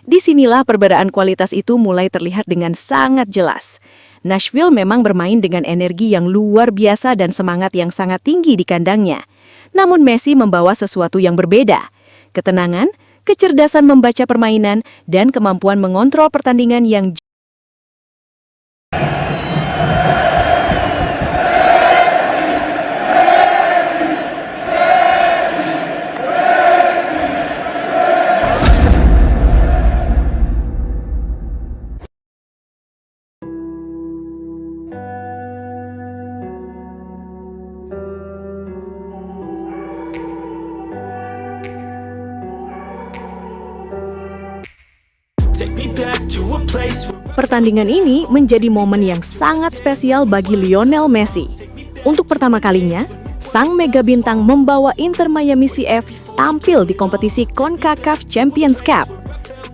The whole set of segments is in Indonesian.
Disinilah perbedaan kualitas itu mulai terlihat dengan sangat jelas. Nashville memang bermain dengan energi yang luar biasa dan semangat yang sangat tinggi di kandangnya. Namun Messi membawa sesuatu yang berbeda. Ketenangan, kecerdasan membaca permainan, dan kemampuan mengontrol pertandingan yang Pertandingan ini menjadi momen yang sangat spesial bagi Lionel Messi. Untuk pertama kalinya, sang mega bintang membawa Inter Miami CF tampil di kompetisi CONCACAF Champions Cup.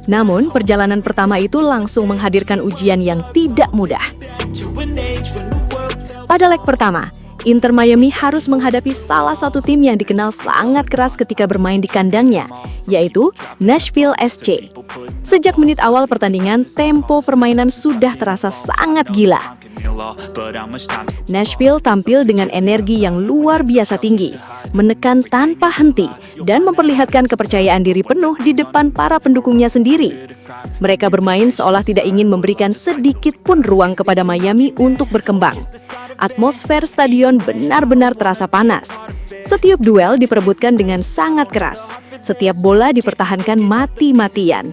Namun, perjalanan pertama itu langsung menghadirkan ujian yang tidak mudah. Pada leg pertama, Inter Miami harus menghadapi salah satu tim yang dikenal sangat keras ketika bermain di kandangnya, yaitu Nashville SC. Sejak menit awal pertandingan, tempo permainan sudah terasa sangat gila. Nashville tampil dengan energi yang luar biasa tinggi, menekan tanpa henti, dan memperlihatkan kepercayaan diri penuh di depan para pendukungnya sendiri. Mereka bermain seolah tidak ingin memberikan sedikit pun ruang kepada Miami untuk berkembang. Atmosfer stadion benar-benar terasa panas. Setiap duel diperebutkan dengan sangat keras. Setiap bola dipertahankan mati-matian.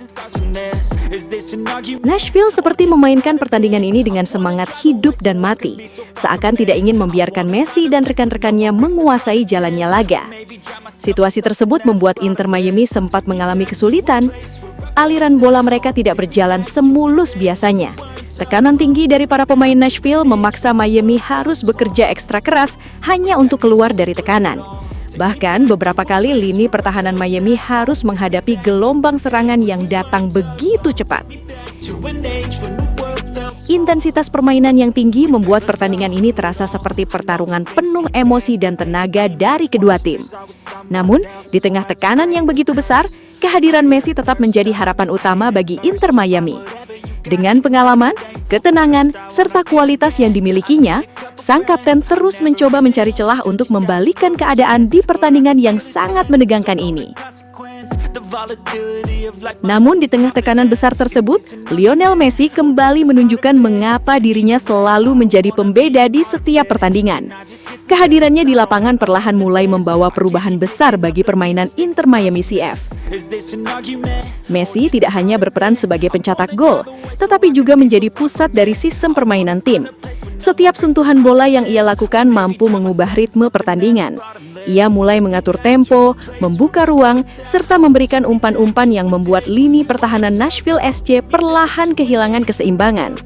Nashville seperti memainkan pertandingan ini dengan semangat hidup dan mati, seakan tidak ingin membiarkan Messi dan rekan-rekannya menguasai jalannya laga. Situasi tersebut membuat Inter Miami sempat mengalami kesulitan. Aliran bola mereka tidak berjalan semulus biasanya. Tekanan tinggi dari para pemain Nashville memaksa Miami harus bekerja ekstra keras hanya untuk keluar dari tekanan. Bahkan beberapa kali lini pertahanan Miami harus menghadapi gelombang serangan yang datang begitu cepat. Intensitas permainan yang tinggi membuat pertandingan ini terasa seperti pertarungan penuh emosi dan tenaga dari kedua tim. Namun, di tengah tekanan yang begitu besar, kehadiran Messi tetap menjadi harapan utama bagi Inter Miami. Dengan pengalaman, ketenangan, serta kualitas yang dimilikinya, sang kapten terus mencoba mencari celah untuk membalikkan keadaan di pertandingan yang sangat menegangkan ini. Namun di tengah tekanan besar tersebut, Lionel Messi kembali menunjukkan mengapa dirinya selalu menjadi pembeda di setiap pertandingan. Kehadirannya di lapangan perlahan mulai membawa perubahan besar bagi permainan Inter Miami CF. Messi tidak hanya berperan sebagai pencetak gol, tetapi juga menjadi pusat dari sistem permainan tim. Setiap sentuhan bola yang ia lakukan mampu mengubah ritme pertandingan. Ia mulai mengatur tempo, membuka ruang, serta memberikan umpan-umpan yang membuat lini pertahanan Nashville SC perlahan kehilangan keseimbangan.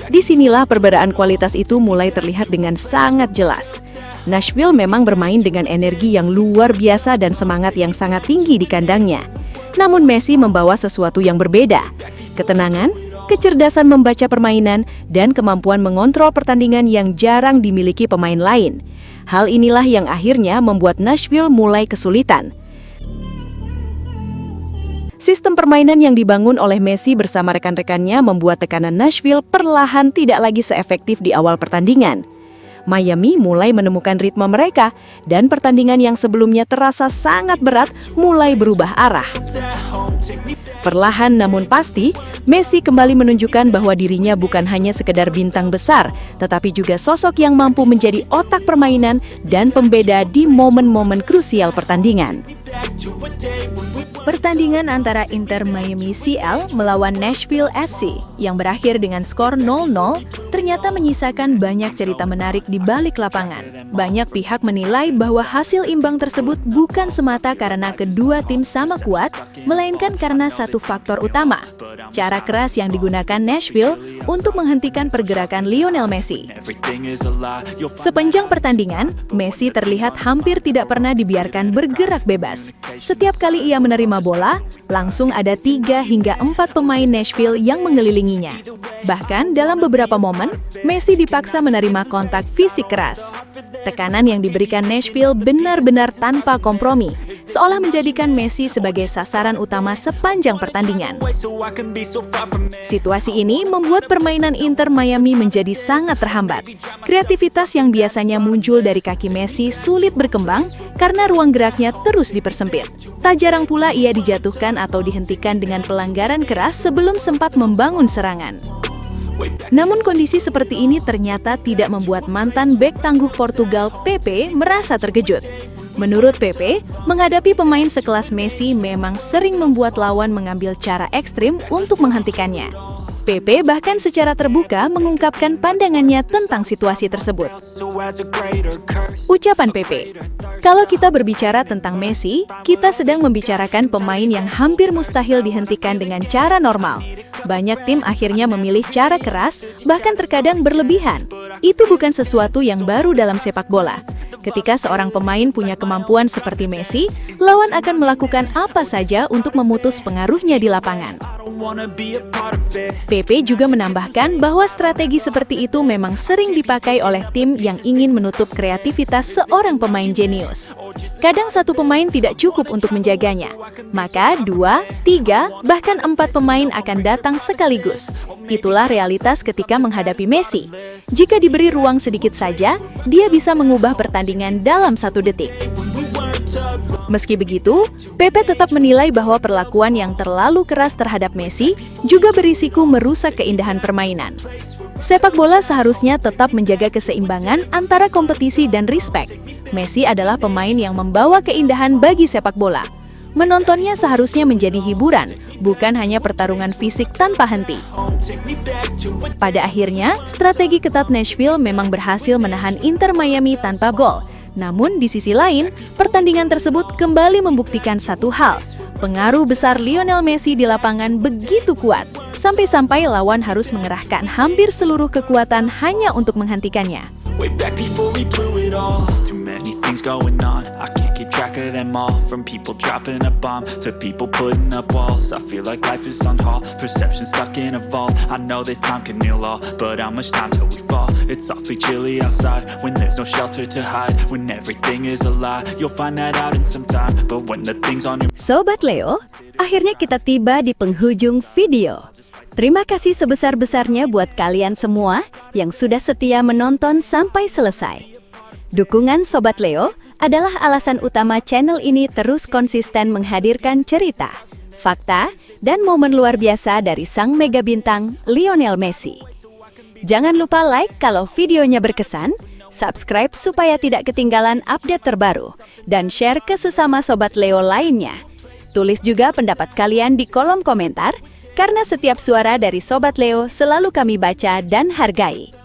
Disinilah perbedaan kualitas itu mulai terlihat dengan sangat jelas. Nashville memang bermain dengan energi yang luar biasa dan semangat yang sangat tinggi di kandangnya. Namun Messi membawa sesuatu yang berbeda. Ketenangan, kecerdasan membaca permainan, dan kemampuan mengontrol pertandingan yang jarang dimiliki pemain lain. Hal inilah yang akhirnya membuat Nashville mulai kesulitan. Sistem permainan yang dibangun oleh Messi bersama rekan-rekannya membuat tekanan Nashville perlahan tidak lagi seefektif di awal pertandingan. Miami mulai menemukan ritme mereka, dan pertandingan yang sebelumnya terasa sangat berat mulai berubah arah. Perlahan namun pasti, Messi kembali menunjukkan bahwa dirinya bukan hanya sekedar bintang besar, tetapi juga sosok yang mampu menjadi otak permainan dan pembeda di momen-momen krusial pertandingan. Pertandingan antara Inter Miami CL melawan Nashville SC yang berakhir dengan skor 0-0 ternyata menyisakan banyak cerita menarik di balik lapangan. Banyak pihak menilai bahwa hasil imbang tersebut bukan semata karena kedua tim sama kuat, melainkan karena satu faktor utama, cara keras yang digunakan Nashville untuk menghentikan pergerakan Lionel Messi. Sepanjang pertandingan, Messi terlihat hampir tidak pernah dibiarkan bergerak bebas. Setiap kali ia menerima bola, langsung ada 3 hingga 4 pemain Nashville yang mengelilinginya. Bahkan dalam beberapa momen, Messi dipaksa menerima kontak fisik keras. Tekanan yang diberikan Nashville benar-benar tanpa kompromi, seolah menjadikan Messi sebagai sasaran utama sepanjang pertandingan. Situasi ini membuat permainan Inter Miami menjadi sangat terhambat. Kreativitas yang biasanya muncul dari kaki Messi sulit berkembang karena ruang geraknya terus dipersempit. Tak jarang pula ia dijatuhkan atau dihentikan dengan pelanggaran keras sebelum sempat membangun serangan. Namun kondisi seperti ini ternyata tidak membuat mantan bek tangguh Portugal, Pepe, merasa terkejut. Menurut Pepe, menghadapi pemain sekelas Messi memang sering membuat lawan mengambil cara ekstrim untuk menghentikannya. Pepe bahkan secara terbuka mengungkapkan pandangannya tentang situasi tersebut. Ucapan Pepe, "Kalau kita berbicara tentang Messi, kita sedang membicarakan pemain yang hampir mustahil dihentikan dengan cara normal. Banyak tim akhirnya memilih cara keras, bahkan terkadang berlebihan. Itu bukan sesuatu yang baru dalam sepak bola. Ketika seorang pemain punya kemampuan seperti Messi, lawan akan melakukan apa saja untuk memutus pengaruhnya di lapangan." Pepe juga menambahkan bahwa strategi seperti itu memang sering dipakai oleh tim yang ingin menutup kreativitas seorang pemain jenius. Kadang satu pemain tidak cukup untuk menjaganya, maka 2, 3, bahkan 4 pemain akan datang sekaligus. Itulah realitas ketika menghadapi Messi. Jika diberi ruang sedikit saja, dia bisa mengubah pertandingan dalam 1 detik. Meski begitu, Pepe tetap menilai bahwa perlakuan yang terlalu keras terhadap Messi juga berisiko merusak keindahan permainan. Sepak bola seharusnya tetap menjaga keseimbangan antara kompetisi dan respek. Messi adalah pemain yang membawa keindahan bagi sepak bola. Menontonnya seharusnya menjadi hiburan, bukan hanya pertarungan fisik tanpa henti. Pada akhirnya, strategi ketat Nashville memang berhasil menahan Inter Miami tanpa gol. Namun di sisi lain, pertandingan tersebut kembali membuktikan satu hal. Pengaruh besar Lionel Messi di lapangan begitu kuat, sampai-sampai lawan harus mengerahkan hampir seluruh kekuatan hanya untuk menghentikannya. Going on, I can't keep track of them all. From people dropping a bomb to people putting up walls. I feel like life is on hold, perception stuck in a vault. I know that time can heal all, but how much time till we fall? It's awfully chilly outside when there's no shelter to hide. When everything is a lie, you'll find that out in some time. But when the things on your... Sobat Leo, akhirnya kita tiba di penghujung video. Terima kasih sebesar-besarnya buat kalian semua yang sudah setia menonton sampai selesai. Dukungan Sobat Leo adalah alasan utama channel ini terus konsisten menghadirkan cerita, fakta, dan momen luar biasa dari sang mega bintang Lionel Messi. Jangan lupa like kalau videonya berkesan, subscribe supaya tidak ketinggalan update terbaru, dan share ke sesama Sobat Leo lainnya. Tulis juga pendapat kalian di kolom komentar, karena setiap suara dari Sobat Leo selalu kami baca dan hargai.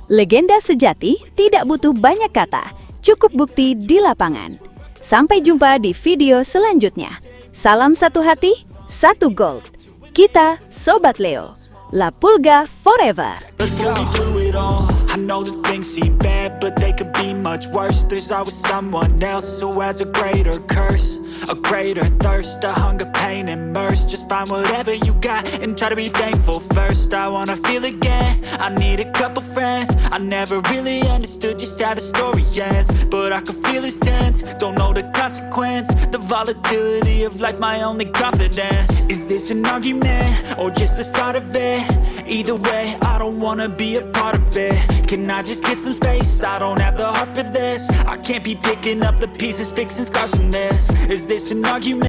Legenda sejati tidak butuh banyak kata, cukup bukti di lapangan. Sampai jumpa di video selanjutnya. Salam satu hati, satu gold. Kita Sobat Leo. La Pulga forever. I know that things seem bad, but they could be much worse. There's always someone else who has a greater curse, a greater thirst, a hunger, pain, and mercy. Just find whatever you got and try to be thankful first. I wanna feel again, I need a couple friends. I never really understood just how the story ends, but I can feel it's tense, don't know the consequence. The volatility of life, my only confidence. Is this an argument, or just the start of it? Either way, I don't wanna be a part of it. Can I just get some space? I don't have the heart for this. I can't be picking up the pieces, fixing scars from this. Is this an argument?